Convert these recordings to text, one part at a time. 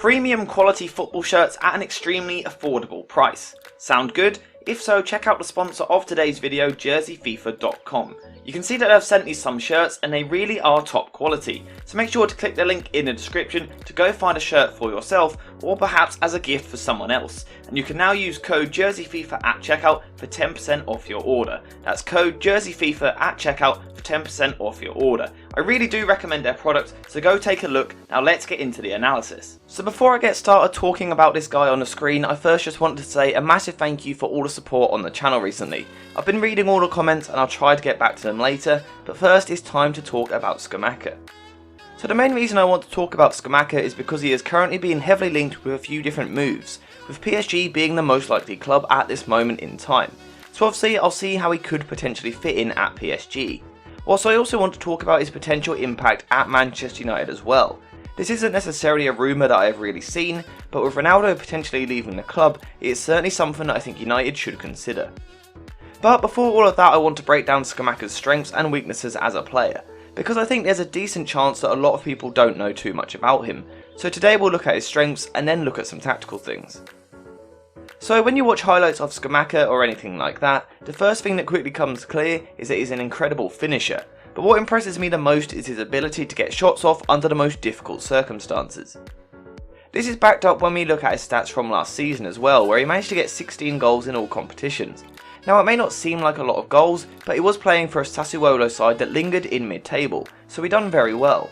Premium quality football shirts at an extremely affordable price. Sound good? If so, check out the sponsor of today's video, jerseyfifa.com. You can see that I've sent you some shirts and they really are top quality, so make sure to click the link in the description to go find a shirt for yourself or perhaps as a gift for someone else. And you can now use code jerseyfifa at checkout for 10% off your order. That's code jerseyfifa at checkout for 10% off your order. I really do recommend their product, so go take a look. Now let's get into the analysis. So before I get started talking about this guy on the screen, I first just wanted to say a massive thank you for all the support on the channel recently. I've been reading all the comments and I'll try to get back to them later, but first it's time to talk about Scamacca. So the main reason I want to talk about Scamacca is because he is currently being heavily linked with a few different moves, with PSG being the most likely club at this moment in time. So obviously I'll see how he could potentially fit in at PSG. Also, I also want to talk about his potential impact at Manchester United as well. This isn't necessarily a rumour that I have really seen, but with Ronaldo potentially leaving the club, it is certainly something that I think United should consider. But before all of that, I want to break down Scamacca's strengths and weaknesses as a player, because I think there's a decent chance that a lot of people don't know too much about him. So today we'll look at his strengths and then look at some tactical things. So when you watch highlights of Scamacca or anything like that, the first thing that quickly comes clear is that he's an incredible finisher. But what impresses me the most is his ability to get shots off under the most difficult circumstances. This is backed up when we look at his stats from last season as well, where he managed to get 16 goals in all competitions. Now it may not seem like a lot of goals, but he was playing for a Sassuolo side that lingered in mid-table, so he done very well.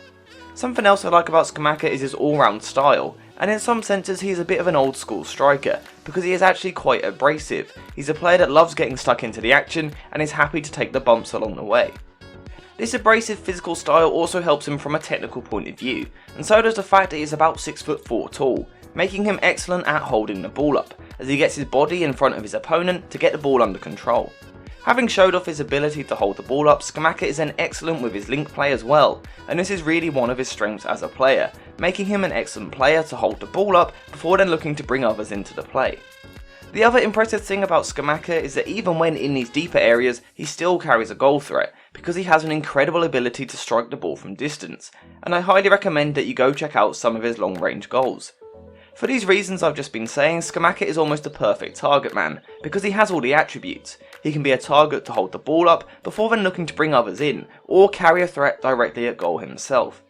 Something else I like about Scamacca is his all-round style, and in some senses he is a bit of an old school striker, because he is actually quite abrasive. He's a player that loves getting stuck into the action and is happy to take the bumps along the way. This abrasive physical style also helps him from a technical point of view, and so does the fact that he is about 6'4" tall, making him excellent at holding the ball up, as he gets his body in front of his opponent to get the ball under control. Having showed off his ability to hold the ball up, Scamacca is then excellent with his link play as well, and this is really one of his strengths as a player, making him an excellent player to hold the ball up before then looking to bring others into the play. The other impressive thing about Scamacca is that even when in these deeper areas, he still carries a goal threat, because he has an incredible ability to strike the ball from distance, and I highly recommend that you go check out some of his long range goals. For these reasons I've just been saying, Scamacca is almost a perfect target man, because he has all the attributes. He can be a target to hold the ball up before then looking to bring others in, or carry a threat directly at goal himself.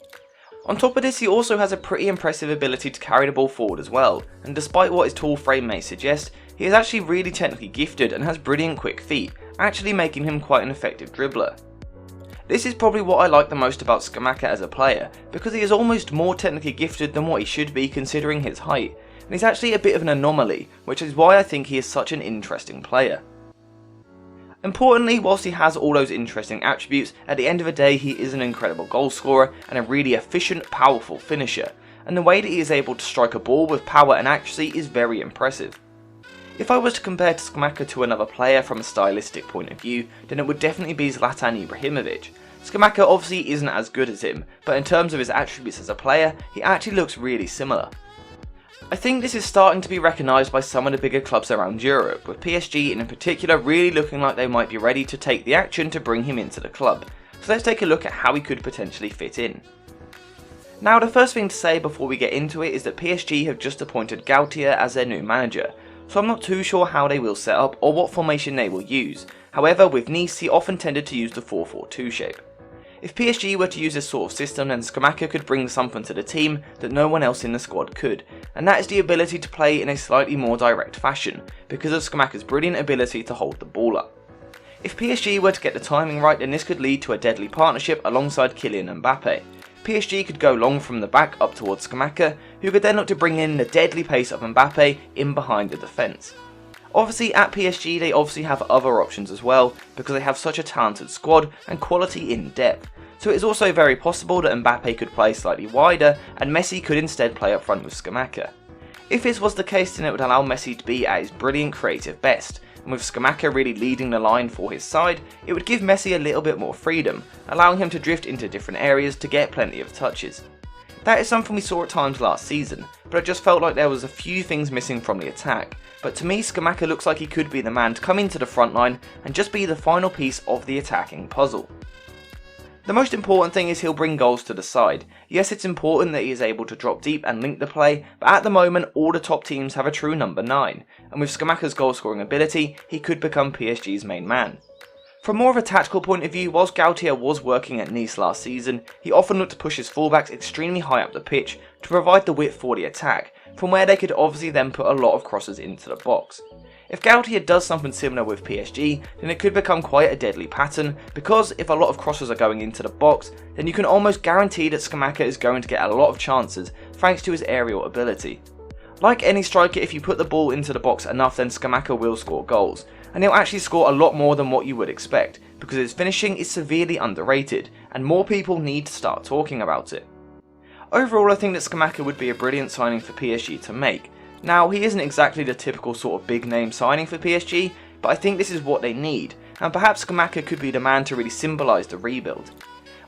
On top of this, he also has a pretty impressive ability to carry the ball forward as well, and despite what his tall frame may suggest, he is actually really technically gifted and has brilliant quick feet, actually making him quite an effective dribbler. This is probably what I like the most about Scamacca as a player, because he is almost more technically gifted than what he should be considering his height, and he's actually a bit of an anomaly, which is why I think he is such an interesting player. Importantly, whilst he has all those interesting attributes, at the end of the day he is an incredible goal scorer and a really efficient, powerful finisher, and the way that he is able to strike a ball with power and accuracy is very impressive. If I was to compare Scamacca to another player from a stylistic point of view, then it would definitely be Zlatan Ibrahimovic. Scamacca obviously isn't as good as him, but in terms of his attributes as a player, he actually looks really similar. I think this is starting to be recognised by some of the bigger clubs around Europe, with PSG in particular really looking like they might be ready to take the action to bring him into the club. So let's take a look at how he could potentially fit in. Now the first thing to say before we get into it is that PSG have just appointed Gautier as their new manager, so I'm not too sure how they will set up or what formation they will use. However, with Nice he often tended to use the 4-4-2 shape. If PSG were to use this sort of system, then Scamacca could bring something to the team that no one else in the squad could, and that is the ability to play in a slightly more direct fashion, because of Scamacca's brilliant ability to hold the ball up. If PSG were to get the timing right, then this could lead to a deadly partnership alongside Kylian Mbappe. PSG could go long from the back up towards Scamacca, who could then look to bring in the deadly pace of Mbappe in behind the defence. Obviously at PSG they obviously have other options as well, because they have such a talented squad and quality in depth, so it is also very possible that Mbappe could play slightly wider and Messi could instead play up front with Scamacca. If this was the case, then it would allow Messi to be at his brilliant creative best, and with Scamacca really leading the line for his side, it would give Messi a little bit more freedom, allowing him to drift into different areas to get plenty of touches. That is something we saw at times last season, but it just felt like there was a few things missing from the attack. But to me, Scamacca looks like he could be the man to come into the front line and just be the final piece of the attacking puzzle. The most important thing is he'll bring goals to the side. Yes, it's important that he is able to drop deep and link the play, but at the moment all the top teams have a true number 9, and with Scamacca's goal scoring ability, he could become PSG's main man. From more of a tactical point of view, whilst Gautier was working at Nice last season, he often looked to push his fullbacks extremely high up the pitch to provide the width for the attack, from where they could obviously then put a lot of crosses into the box. If Gautier does something similar with PSG, then it could become quite a deadly pattern, because if a lot of crosses are going into the box, then you can almost guarantee that Scamacca is going to get a lot of chances thanks to his aerial ability. Like any striker, if you put the ball into the box enough, then Scamacca will score goals, and he'll actually score a lot more than what you would expect, because his finishing is severely underrated, and more people need to start talking about it. Overall, I think that Scamacca would be a brilliant signing for PSG to make. Now, he isn't exactly the typical sort of big name signing for PSG, but I think this is what they need, and perhaps Scamacca could be the man to really symbolise the rebuild.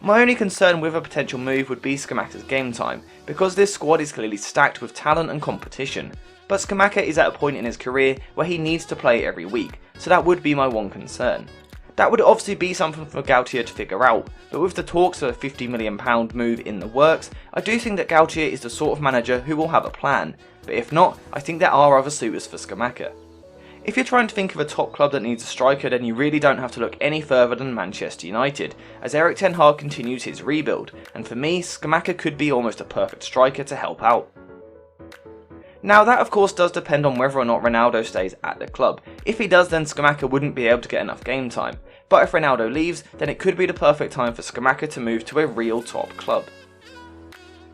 My only concern with a potential move would be Scamacca's game time, because this squad is clearly stacked with talent and competition, but Scamacca is at a point in his career where he needs to play every week, so that would be my one concern. That would obviously be something for Gautier to figure out, but with the talks of a £50 million move in the works, I do think that Gautier is the sort of manager who will have a plan, but if not, I think there are other suitors for Scamacca. If you're trying to think of a top club that needs a striker, then you really don't have to look any further than Manchester United, as Erik Ten Hag continues his rebuild, and for me, Scamacca could be almost a perfect striker to help out. Now that of course does depend on whether or not Ronaldo stays at the club. If he does, then Scamacca wouldn't be able to get enough game time, but if Ronaldo leaves, then it could be the perfect time for Scamacca to move to a real top club.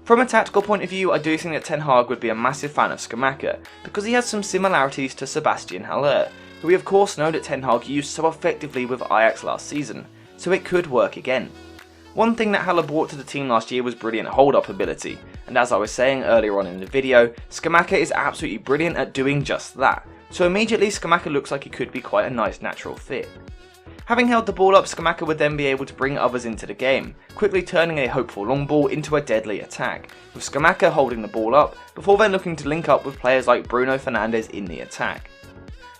From a tactical point of view, I do think that Ten Hag would be a massive fan of Scamacca, because he has some similarities to Sebastian Haller, who we of course know that Ten Hag used so effectively with Ajax last season, so it could work again. One thing that Haller brought to the team last year was brilliant hold-up ability, and as I was saying earlier on in the video, Scamacca is absolutely brilliant at doing just that, so immediately Scamacca looks like he could be quite a nice natural fit. Having held the ball up, Scamacca would then be able to bring others into the game, quickly turning a hopeful long ball into a deadly attack, with Scamacca holding the ball up, before then looking to link up with players like Bruno Fernandes in the attack.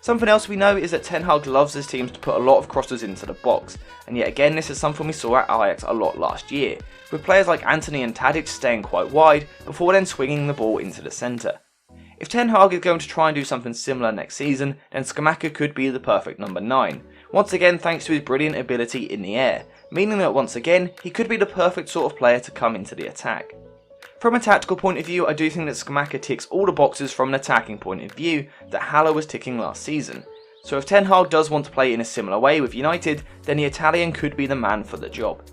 Something else we know is that Ten Hag loves his teams to put a lot of crosses into the box, and yet again this is something we saw at Ajax a lot last year, with players like Antony and Tadic staying quite wide, before then swinging the ball into the centre. If Ten Hag is going to try and do something similar next season, then Scamacca could be the perfect number 9, once again thanks to his brilliant ability in the air, meaning that once again he could be the perfect sort of player to come into the attack. From a tactical point of view, I do think that Scamacca ticks all the boxes from an attacking point of view that Haller was ticking last season, so if Ten Hag does want to play in a similar way with United, then the Italian could be the man for the job.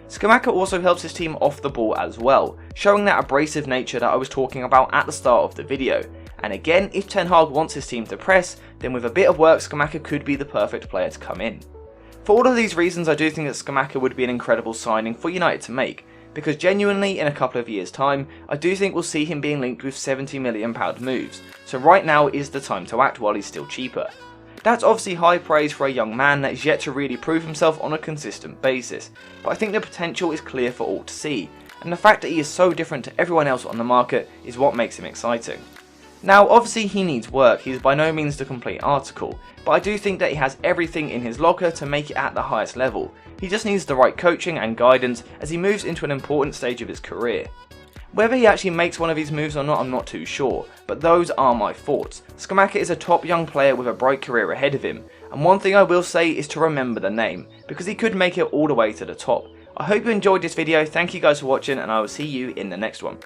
Scamacca also helps his team off the ball as well, showing that abrasive nature that I was talking about at the start of the video, and again, if Ten Hag wants his team to press, then with a bit of work Scamacca could be the perfect player to come in. For all of these reasons, I do think that Scamacca would be an incredible signing for United to make, because genuinely in a couple of years time, I do think we'll see him being linked with £70 million moves, so right now is the time to act while he's still cheaper. That's obviously high praise for a young man that is yet to really prove himself on a consistent basis, but I think the potential is clear for all to see, and the fact that he is so different to everyone else on the market is what makes him exciting. Now obviously he needs work, he is by no means the complete article, but I do think that he has everything in his locker to make it at the highest level. He just needs the right coaching and guidance as he moves into an important stage of his career. Whether he actually makes one of these moves or not, I'm not too sure, but those are my thoughts. Scamacca is a top young player with a bright career ahead of him, and one thing I will say is to remember the name, because he could make it all the way to the top. I hope you enjoyed this video, thank you guys for watching, and I will see you in the next one.